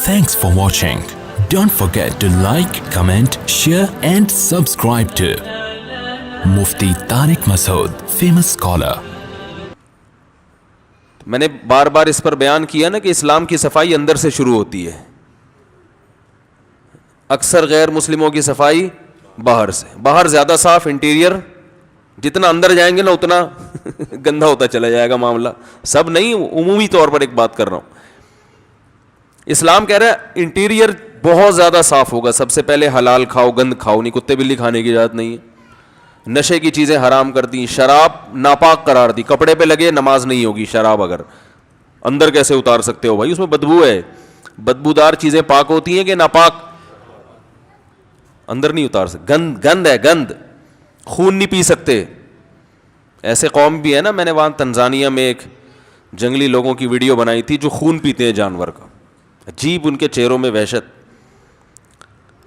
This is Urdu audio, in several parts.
Thanks for watching. Don't forget to like, comment, share and subscribe to Mufti Tariq Masood, famous scholar. میں نے بار بار اس پر بیان کیا نا کہ اسلام کی صفائی اندر سے شروع ہوتی ہے. اکثر غیر مسلموں کی صفائی باہر سے. باہر زیادہ صاف, انٹیریئر جتنا اندر جائیں گے نا اتنا گندا ہوتا چلا جائے گا معاملہ. سب نہیں, عمومی طور پر ایک بات کر رہا ہوں. اسلام کہہ رہا ہے انٹیریئر بہت زیادہ صاف ہوگا. سب سے پہلے حلال کھاؤ, گند کھاؤ نہیں, کتے بلی کھانے کی اجازت نہیں ہے. نشے کی چیزیں حرام کر دی, شراب ناپاک قرار دی. کپڑے پہ لگے نماز نہیں ہوگی شراب اگر, اندر کیسے اتار سکتے ہو بھائی, اس میں بدبو ہے. بدبودار چیزیں پاک ہوتی ہیں کہ ناپاک؟ اندر نہیں اتار سکتے. گند ہے, گند. خون نہیں پی سکتے. ایسے قوم بھی ہے نا, میں نے وہاں تنزانیہ میں ایک جنگلی لوگوں کی ویڈیو بنائی تھی جو خون پیتے ہیں جانور کا. عجیب ان کے چہروں میں وحشت.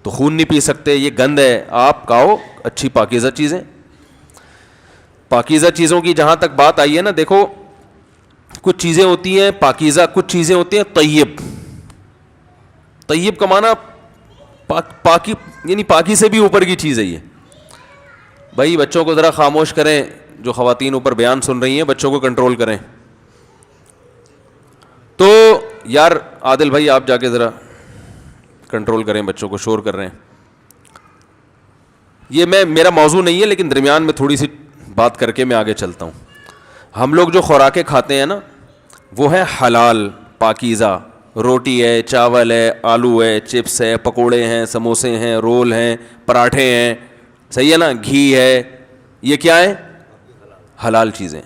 تو خون نہیں پی سکتے, یہ گند ہے. آپ کھاؤ اچھی پاکیزہ چیزیں. پاکیزہ چیزوں کی جہاں تک بات آئی ہے نا, دیکھو کچھ چیزیں ہوتی ہیں پاکیزہ, کچھ چیزیں ہوتی ہیں طیب. طیب کا معنی پاکی, یعنی پاکی سے بھی اوپر کی چیز ہے یہ. بھائی بچوں کو ذرا خاموش کریں, جو خواتین اوپر بیان سن رہی ہیں بچوں کو کنٹرول کریں. تو یار عادل بھائی آپ جا کے ذرا کنٹرول کریں, بچوں کو شور کر رہے ہیں. یہ میرا موضوع نہیں ہے لیکن درمیان میں تھوڑی سی بات کر کے میں آگے چلتا ہوں. ہم لوگ جو خوراکیں کھاتے ہیں نا وہ ہے حلال پاکیزہ. روٹی ہے, چاول ہے, آلو ہے, چپس ہے, پکوڑے ہیں, سموسے ہیں, رول ہیں, پراٹھے ہیں, صحیح ہے نا, گھی ہے. یہ کیا ہے؟ حلال چیزیں.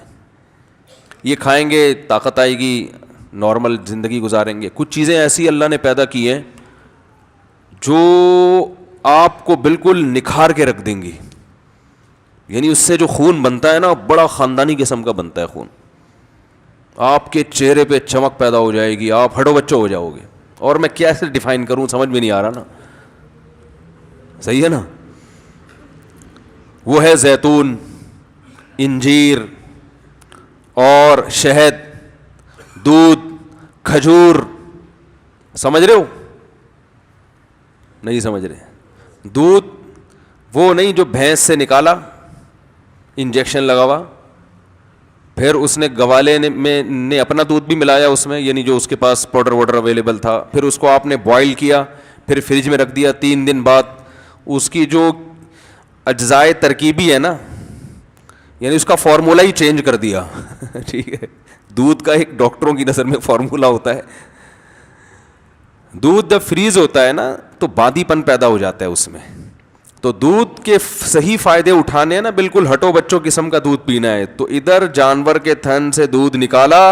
یہ کھائیں گے طاقت آئے گی, نارمل زندگی گزاریں گے. کچھ چیزیں ایسی اللہ نے پیدا کی ہیں جو آپ کو بالکل نکھار کے رکھ دیں گی. یعنی اس سے جو خون بنتا ہے نا بڑا خاندانی قسم کا بنتا ہے خون. آپ کے چہرے پہ چمک پیدا ہو جائے گی, آپ ہٹو بچوں ہو جاؤ گے. اور میں کیسے ڈیفائن کروں سمجھ میں نہیں آ رہا نا, صحیح ہے نا. وہ ہے زیتون, انجیر اور شہد, دودھ, کھجور. سمجھ رہے ہو؟ نہیں سمجھ رہے. دودھ وہ نہیں جو بھینس سے نکالا, انجیکشن لگا ہوا, پھر اس نے گوالے نے اپنا دودھ بھی ملایا اس میں, یعنی جو اس کے پاس پاؤڈر واڈر اویلیبل تھا. پھر اس کو آپ نے بوائل کیا, پھر فریج میں رکھ دیا. 3 دن بعد اس کی جو اجزائے ترکیبی ہے نا, یعنی اس کا فارمولہ ہی چینج کر دیا. ٹھیک ہے, دودھ کا ایک ڈاکٹروں کی نظر میں فارمولہ ہوتا ہے. دودھ جب فریز ہوتا ہے نا تو باندی پن پیدا ہو جاتا ہے اس میں. تو دودھ کے صحیح فائدے اٹھانے ہیں نا, بالکل ہٹو بچوں قسم کا دودھ پینا ہے, تو ادھر جانور کے تھن سے دودھ نکالا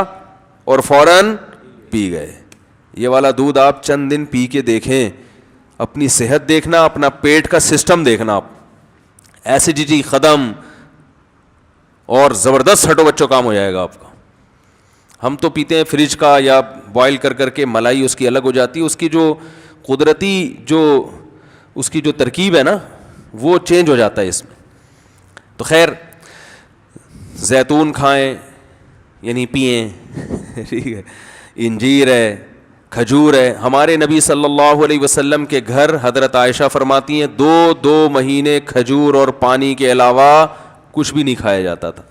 اور فوراً پی گئے. یہ والا دودھ آپ چند دن پی کے دیکھیں, اپنی صحت دیکھنا, اپنا پیٹ کا سسٹم دیکھنا, آپ ایسیڈیٹی ختم اور زبردست ہٹو بچوں کام ہو جائے گا آپ کا. ہم تو پیتے ہیں فریج کا یا بوائل کر کے, ملائی اس کی الگ ہو جاتی ہے. اس کی جو قدرتی جو اس کی جو ترکیب ہے نا وہ چینج ہو جاتا ہے اس میں. تو خیر زیتون کھائیں یعنی پئیں, ٹھیک ہے. انجیر ہے, کھجور ہے. ہمارے نبی صلی اللہ علیہ وسلم کے گھر حضرت عائشہ فرماتی ہیں 2 مہینے کھجور اور پانی کے علاوہ کچھ بھی نہیں کھایا جاتا تھا.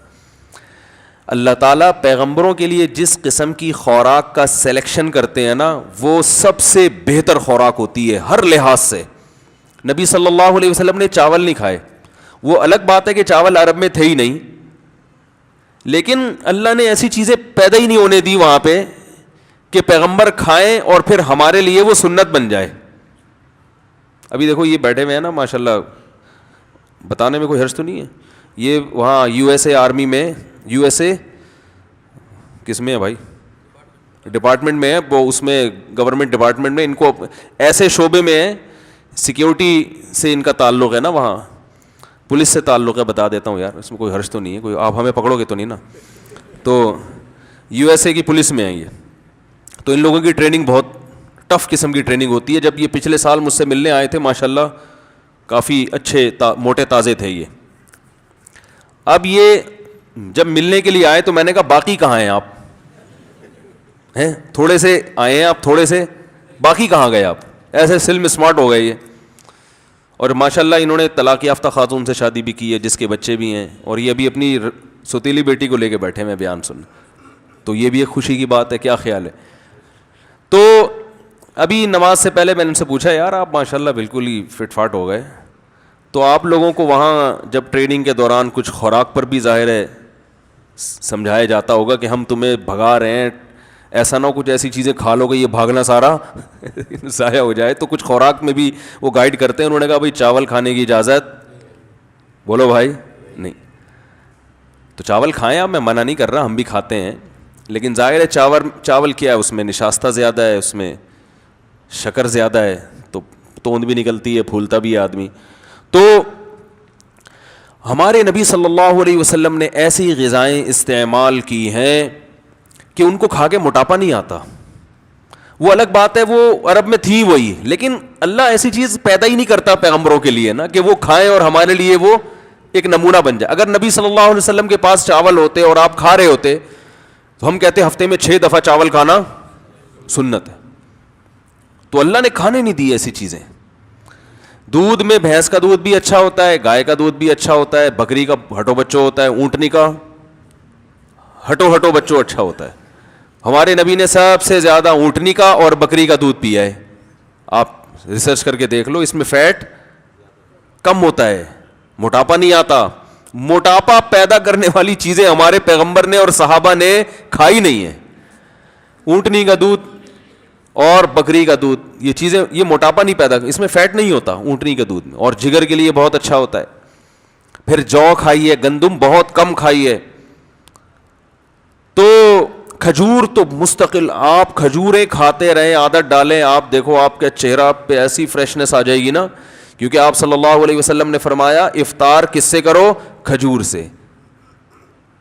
اللہ تعالیٰ پیغمبروں کے لیے جس قسم کی خوراک کا سلیکشن کرتے ہیں نا وہ سب سے بہتر خوراک ہوتی ہے ہر لحاظ سے. نبی صلی اللہ علیہ وسلم نے چاول نہیں کھائے. وہ الگ بات ہے کہ چاول عرب میں تھے ہی نہیں, لیکن اللہ نے ایسی چیزیں پیدا ہی نہیں ہونے دی وہاں پہ کہ پیغمبر کھائیں اور پھر ہمارے لیے وہ سنت بن جائے. ابھی دیکھو یہ بیٹھے ہوئے ہیں نا ماشاءاللہ, بتانے میں کوئی حرج تو نہیں ہے, یہ وہاں یو ایس اے آرمی میں, یو ایس اے کس میں ہے بھائی, ڈپارٹمنٹ میں ہے وہ, اس میں گورنمنٹ ڈپارٹمنٹ میں ان کو ایسے شعبے میں ہے, سیکیورٹی سے ان کا تعلق ہے نا, وہاں پولیس سے تعلق ہے. بتا دیتا ہوں یار, اس میں کوئی حرج تو نہیں ہے, کوئی آپ ہمیں پکڑو گے تو نہیں نا. تو یو ایس اے کی پولیس میں ہے یہ. تو ان لوگوں کی ٹریننگ بہت ٹف قسم کی ٹریننگ ہوتی ہے. جب یہ پچھلے سال مجھ سے ملنے آئے تھے ماشاءاللہ کافی اچھے موٹے تازے تھے یہ. اب یہ جب ملنے کے لیے آئے تو میں نے کہا باقی کہاں ہیں آپ, ہیں تھوڑے سے آئے ہیں آپ, تھوڑے سے باقی کہاں گئے آپ؟ ایسے سلم اسمارٹ ہو گئے یہ. اور ماشاء اللہ انہوں نے طلاق یافتہ خاتون سے شادی بھی کی ہے جس کے بچے بھی ہیں, اور یہ ابھی اپنی سوتیلی بیٹی کو لے کے بیٹھے ہیں بیان سن, تو یہ بھی ایک خوشی کی بات ہے. کیا خیال ہے؟ تو ابھی نماز سے پہلے میں نے ان سے پوچھا یار آپ ماشاء اللہ بالکل ہی فٹ فاٹ ہو گئے, تو آپ لوگوں کو وہاں جب ٹریننگ کے دوران کچھ خوراک پر بھی ظاہر ہے سمجھایا جاتا ہوگا کہ ہم تمہیں بھگا رہے ہیں, ایسا نہ ہو کچھ ایسی چیزیں کھا لو گے یہ بھاگنا سارا ضائع ہو جائے, تو کچھ خوراک میں بھی وہ گائیڈ کرتے ہیں. انہوں نے کہا بھائی چاول کھانے کی اجازت, بولو بھائی نہیں, تو چاول کھائیں آپ, میں منع نہیں کر رہا, ہم بھی کھاتے ہیں, لیکن ظاہر ہے چاول کیا ہے اس میں نشاستہ زیادہ ہے, اس میں شکر زیادہ ہے, تو توند بھی نکلتی ہے, پھولتا بھی ہے آدمی. تو ہمارے نبی صلی اللہ علیہ وسلم نے ایسی غذائیں استعمال کی ہیں کہ ان کو کھا کے موٹاپا نہیں آتا. وہ الگ بات ہے وہ عرب میں تھی وہی, لیکن اللہ ایسی چیز پیدا ہی نہیں کرتا پیغمبروں کے لیے نا کہ وہ کھائیں اور ہمارے لیے وہ ایک نمونہ بن جائے. اگر نبی صلی اللہ علیہ وسلم کے پاس چاول ہوتے اور آپ کھا رہے ہوتے تو ہم کہتے ہفتے میں 6 دفعہ چاول کھانا سنت ہے. تو اللہ نے کھانے نہیں دی ایسی چیزیں. دودھ میں بھینس کا دودھ بھی اچھا ہوتا ہے, گائے کا دودھ بھی اچھا ہوتا ہے, بکری کا ہٹو بچو ہوتا ہے, اونٹنی کا ہٹو بچو اچھا ہوتا ہے. ہمارے نبی نے سب سے زیادہ اونٹنی کا اور بکری کا دودھ پیا ہے. آپ ریسرچ کر کے دیکھ لو, اس میں فیٹ کم ہوتا ہے, موٹاپا نہیں آتا. موٹاپا پیدا کرنے والی چیزیں ہمارے پیغمبر نے اور صحابہ نے کھائی نہیں ہیں. اونٹنی کا دودھ اور بکری کا دودھ, یہ چیزیں یہ موٹاپا نہیں پیدا, اس میں فیٹ نہیں ہوتا اونٹنی کے دودھ میں, اور جگر کے لیے بہت اچھا ہوتا ہے. پھر جو کھائیے, گندم بہت کم کھائیے. تو کھجور تو مستقل آپ کھجوریں کھاتے رہیں, عادت ڈالیں, آپ دیکھو آپ کے چہرہ پہ ایسی فریشنس آ جائے گی نا, کیونکہ آپ صلی اللہ علیہ وسلم نے فرمایا افطار کس سے کرو؟ کھجور سے.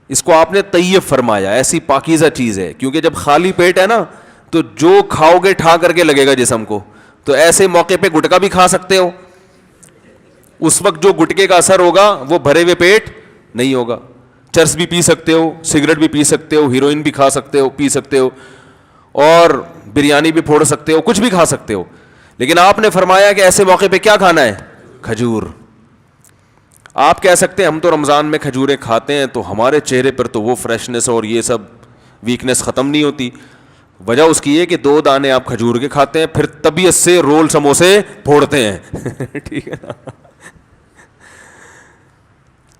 اس کو آپ نے طیب فرمایا, ایسی پاکیزہ چیز ہے, کیونکہ جب خالی پیٹ ہے نا تو جو کھاؤ گے ٹھا کر کے لگے گا جسم کو. تو ایسے موقع پہ گٹکا بھی کھا سکتے ہو, اس وقت جو گٹکے کا اثر ہوگا وہ بھرے ہوئے پیٹ نہیں ہوگا. چرس بھی پی سکتے ہو, سگریٹ بھی پی سکتے ہو, ہیروئن بھی کھا سکتے ہو, پی سکتے ہو, اور بریانی بھی پھوڑ سکتے ہو, کچھ بھی کھا سکتے ہو. لیکن آپ نے فرمایا کہ ایسے موقع پہ کیا کھانا ہے؟ کھجور. آپ کہہ سکتے ہیں ہم تو رمضان میں کھجوریں کھاتے ہیں تو ہمارے چہرے پر تو وہ فریشنس اور یہ سب ویکنس ختم نہیں ہوتی. وجہ اس کی ہے کہ 2 دانے آپ کھجور کے کھاتے ہیں, پھر طبیعت سے رول سموسے پھوڑتے ہیں ٹھیک ہے نا.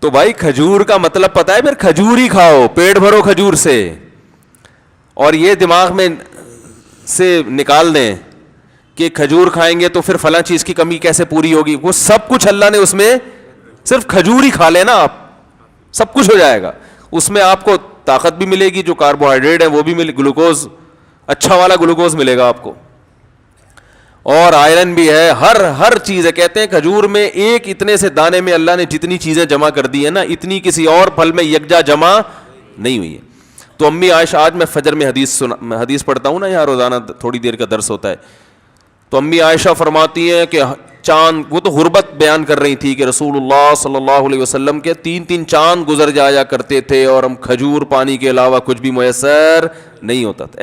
تو بھائی کھجور کا مطلب پتہ ہے, پھر کھجور ہی کھاؤ, پیٹ بھرو کھجور سے. اور یہ دماغ میں سے نکال دیں کہ کھجور کھائیں گے تو پھر فلاں چیز کی کمی کیسے پوری ہوگی. وہ سب کچھ اللہ نے اس میں, صرف کھجور ہی کھا لینا آپ, سب کچھ ہو جائے گا. اس میں آپ کو طاقت بھی ملے گی, جو کاربوہائیڈریٹ ہے وہ بھی ملے, گلوکوز اچھا والا گلوکوز ملے گا آپ کو, اور آئرن بھی ہے, ہر چیز ہے. کہتے ہیں کھجور میں ایک اتنے سے دانے میں اللہ نے جتنی چیزیں جمع کر دی ہیں نا, اتنی کسی اور پھل میں یکجا جمع نہیں ہوئی ہے. تو امی عائشہ, آج میں فجر میں حدیث پڑھتا ہوں نا, یہاں روزانہ تھوڑی دیر کا درس ہوتا ہے, تو امی عائشہ فرماتی ہیں کہ چاند, وہ تو غربت بیان کر رہی تھی کہ رسول اللہ صلی اللہ علیہ وسلم کے 3 چاند گزر جایا کرتے تھے اور ہم کھجور پانی کے علاوہ کچھ بھی میسر نہیں ہوتا تھا.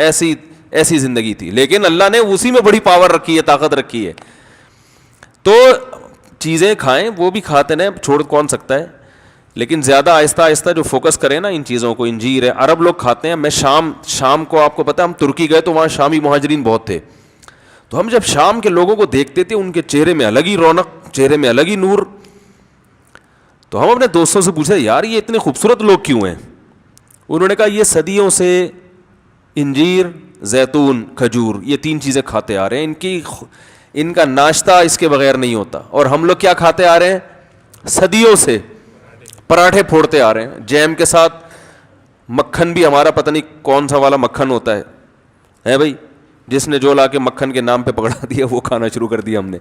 ایسی زندگی تھی, لیکن اللہ نے اسی میں بڑی پاور رکھی ہے, طاقت رکھی ہے. تو چیزیں کھائیں, وہ بھی کھاتے ہیں, چھوڑ کون سکتا ہے, لیکن زیادہ آہستہ آہستہ جو فوکس کریں نا ان چیزوں کو. انجیر ہے, عرب لوگ کھاتے ہیں. میں شام کو, آپ کو پتہ ہے ہم ترکی گئے تو وہاں شامی مہاجرین بہت تھے, تو ہم جب شام کے لوگوں کو دیکھتے تھے ان کے چہرے میں الگ ہی رونق, چہرے میں الگ ہی نور. تو ہم اپنے دوستوں سے پوچھے یار یہ اتنے خوبصورت لوگ کیوں ہیں؟ انہوں نے کہا یہ صدیوں سے انجیر, زیتون, کھجور, یہ 3 چیزیں کھاتے آ رہے ہیں. ان کا ناشتہ اس کے بغیر نہیں ہوتا. اور ہم لوگ کیا کھاتے آ رہے ہیں صدیوں سے؟ پراٹھے پھوڑتے آ رہے ہیں, جیم کے ساتھ مکھن بھی ہمارا پتہ نہیں کون سا والا مکھن ہوتا ہے بھائی, جس نے جو لا کے مکھن کے نام پہ پکڑا دیا وہ کھانا شروع کر دیا ہم نے.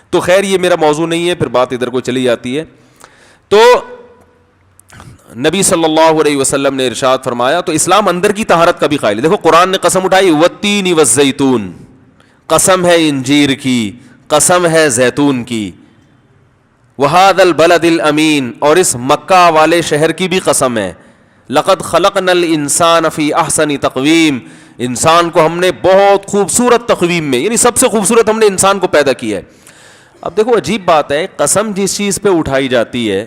تو خیر یہ میرا موضوع نہیں ہے, پھر بات ادھر کو چلی جاتی ہے. تو نبی صلی اللہ علیہ وسلم نے ارشاد فرمایا, تو اسلام اندر کی طہارت کا بھی قائل ہے. دیکھو قرآن نے قسم اٹھائی, والتین والزیتون, قسم ہے انجیر کی, قسم ہے زیتون کی, وہذا البلد الامین, اور اس مکہ والے شہر کی بھی قسم ہے, لقد خلقنا الانسان فی احسن تقویم, انسان کو ہم نے بہت خوبصورت تقویم میں, یعنی سب سے خوبصورت ہم نے انسان کو پیدا کیا ہے. اب دیکھو عجیب بات ہے, قسم جس چیز پہ اٹھائی جاتی ہے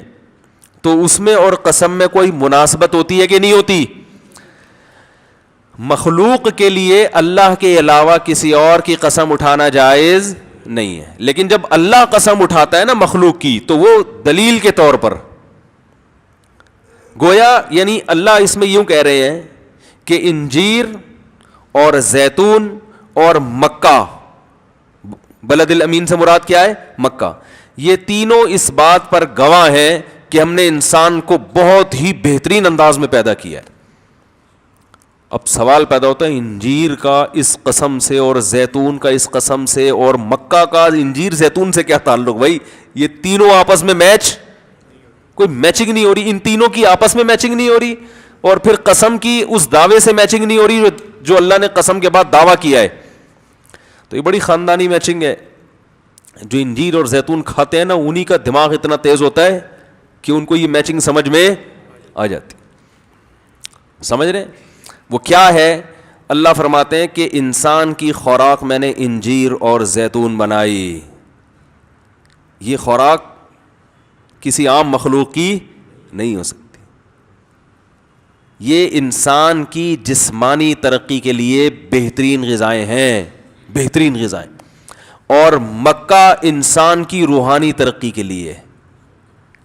تو اس میں اور قسم میں کوئی مناسبت ہوتی ہے کہ نہیں ہوتی؟ مخلوق کے لیے اللہ کے علاوہ کسی اور کی قسم اٹھانا جائز نہیں ہے, لیکن جب اللہ قسم اٹھاتا ہے نا مخلوق کی تو وہ دلیل کے طور پر, گویا یعنی اللہ اس میں یوں کہہ رہے ہیں کہ انجیر اور زیتون اور مکہ, بلد الامین سے مراد کیا ہے؟ مکہ, یہ تینوں اس بات پر گواہ ہیں کہ ہم نے انسان کو بہت ہی بہترین انداز میں پیدا کیا ہے. اب سوال پیدا ہوتا ہے انجیر کا اس قسم سے اور زیتون کا اس قسم سے اور مکہ کا انجیر زیتون سے کیا تعلق؟ بھائی یہ تینوں آپس میں میچ, کوئی میچنگ نہیں ہو رہی, ان تینوں کی آپس میں میچنگ نہیں ہو رہی, اور پھر قسم کی اس دعوے سے میچنگ نہیں ہو رہی جو اللہ نے قسم کے بعد دعویٰ کیا ہے. تو یہ بڑی خاندانی میچنگ ہے. جو انجیر اور زیتون کھاتے ہیں نا انہی کا دماغ اتنا تیز ہوتا ہے کہ ان کو یہ میچنگ سمجھ میں آ جاتی. سمجھ رہے ہیں وہ کیا ہے؟ اللہ فرماتے ہیں کہ انسان کی خوراک میں نے انجیر اور زیتون بنائی. یہ خوراک کسی عام مخلوق کی نہیں ہو سکتی. یہ انسان کی جسمانی ترقی کے لیے بہترین غذائیں ہیں, بہترین غذائیں. اور مکہ انسان کی روحانی ترقی کے لیے,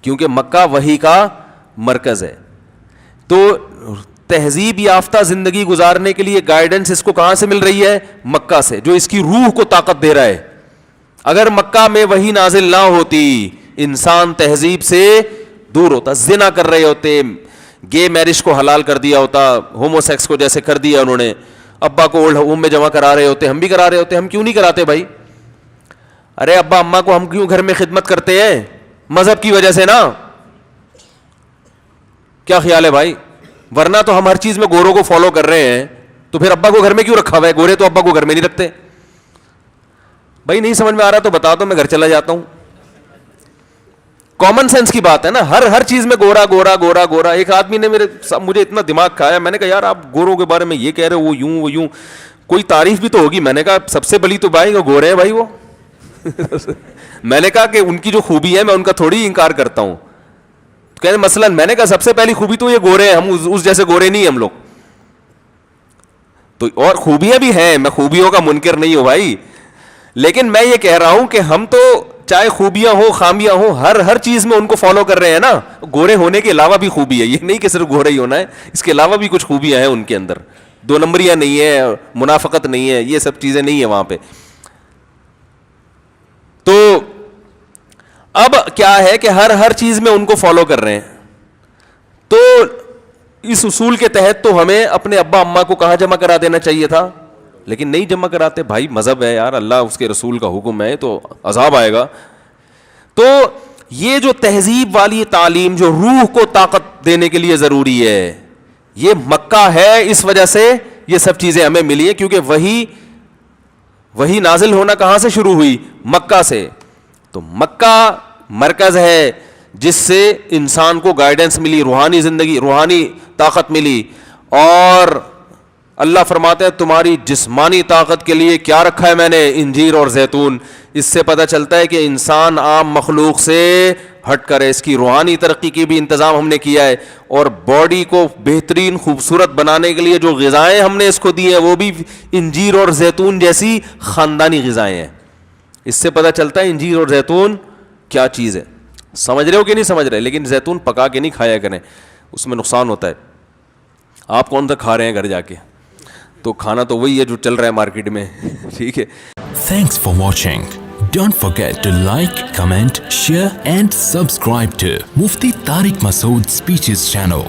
کیونکہ مکہ وحی کا مرکز ہے. تو تہذیب یافتہ زندگی گزارنے کے لیے گائیڈنس اس کو کہاں سے مل رہی ہے؟ مکہ سے, جو اس کی روح کو طاقت دے رہا ہے. اگر مکہ میں وحی نازل نہ ہوتی انسان تہذیب سے دور ہوتا, زنا کر رہے ہوتے, گے میرج کو حلال کر دیا ہوتا, ہومو سیکس کو جیسے کر دیا انہوں نے, ابا کو اولڈ ہوم میں جمع کرا رہے ہوتے, ہم بھی کرا رہے ہوتے. ہم کیوں نہیں کراتے بھائی؟ ارے ابا اماں کو ہم کیوں گھر میں خدمت کرتے ہیں؟ مذہب کی وجہ سے نا. کیا خیال ہے بھائی؟ ورنہ تو ہم ہر چیز میں گوروں کو فالو کر رہے ہیں, تو پھر ابا کو گھر میں کیوں رکھا ہوا ہے؟ گورے تو ابا کو گھر میں نہیں رکھتے. بھائی نہیں سمجھ میں آ رہا تو بتا دو, میں گھر چلا جاتا ہوں. کامن سینس کی بات ہے نا, ہر چیز میں گورا گورا گورا گورا. ایک آدمی نے مجھے اتنا دماغ کھایا, میں نے کہا یار آپ گوروں کے بارے میں یہ کہہ رہے ہو, وہ یوں وہ یوں, کوئی تعریف بھی تو ہوگی. میں نے کہا سب سے بلی تو بھائی وہ گورے ہیں بھائی وہ. میں نے کہا کہ ان کی جو خوبی ہے میں ان کا تھوڑی انکار کرتا ہوں. کہنے مثلاً میں نے کہا سب سے پہلی خوبی تو یہ گورے ہیں, ہم اس جیسے گورے نہیں ہم لوگ. تو اور خوبیاں بھی ہیں, میں خوبیوں کا منکر نہیں ہوں بھائی, لیکن میں یہ کہہ رہا ہوں کہ ہم تو چاہے خوبیاں ہو خامیاں ہو ہر چیز میں ان کو فالو کر رہے ہیں نا. گورے ہونے کے علاوہ بھی خوبی ہے, یہ نہیں کہ صرف گورے ہی ہونا ہے, اس کے علاوہ بھی کچھ خوبیاں ہیں ان کے اندر. دو نمبریاں نہیں ہے, منافقت نہیں ہے, یہ سب چیزیں نہیں ہیں وہاں پہ. تو اب کیا ہے کہ ہر چیز میں ان کو فالو کر رہے ہیں. تو اس اصول کے تحت تو ہمیں اپنے ابا اماں کو کہاں جمع کرا دینا چاہیے تھا, لیکن نہیں جمع کراتے. بھائی مذہب ہے یار, اللہ اس کے رسول کا حکم ہے, تو عذاب آئے گا. تو یہ جو تہذیب والی تعلیم جو روح کو طاقت دینے کے لیے ضروری ہے, یہ مکہ ہے. اس وجہ سے یہ سب چیزیں ہمیں ملی ہے, کیونکہ وہی نازل ہونا کہاں سے شروع ہوئی؟ مکہ سے. تو مکہ مرکز ہے جس سے انسان کو گائیڈنس ملی, روحانی زندگی, روحانی طاقت ملی. اور اللہ فرماتے ہیں تمہاری جسمانی طاقت کے لیے کیا رکھا ہے میں نے؟ انجیر اور زیتون. اس سے پتہ چلتا ہے کہ انسان عام مخلوق سے ہٹ کر ہے, اس کی روحانی ترقی کی بھی انتظام ہم نے کیا ہے, اور باڈی کو بہترین خوبصورت بنانے کے لیے جو غذائیں ہم نے اس کو دی ہیں وہ بھی انجیر اور زیتون جیسی خاندانی غذائیں ہیں. اس سے پتہ چلتا ہے انجیر اور زیتون کیا چیز ہے. سمجھ رہے ہو کہ نہیں سمجھ رہے؟ لیکن زیتون پکا کے نہیں کھایا کریں, اس میں نقصان ہوتا ہے. آپ کون سا کھا رہے ہیں گھر جا کے؟ تو کھانا تو وہی ہے جو چل رہا ہے مارکیٹ میں. ٹھیک ہے. Thanks for watching. Don't forget to like, comment, share and subscribe to Mufti Tariq Masood Speeches channel.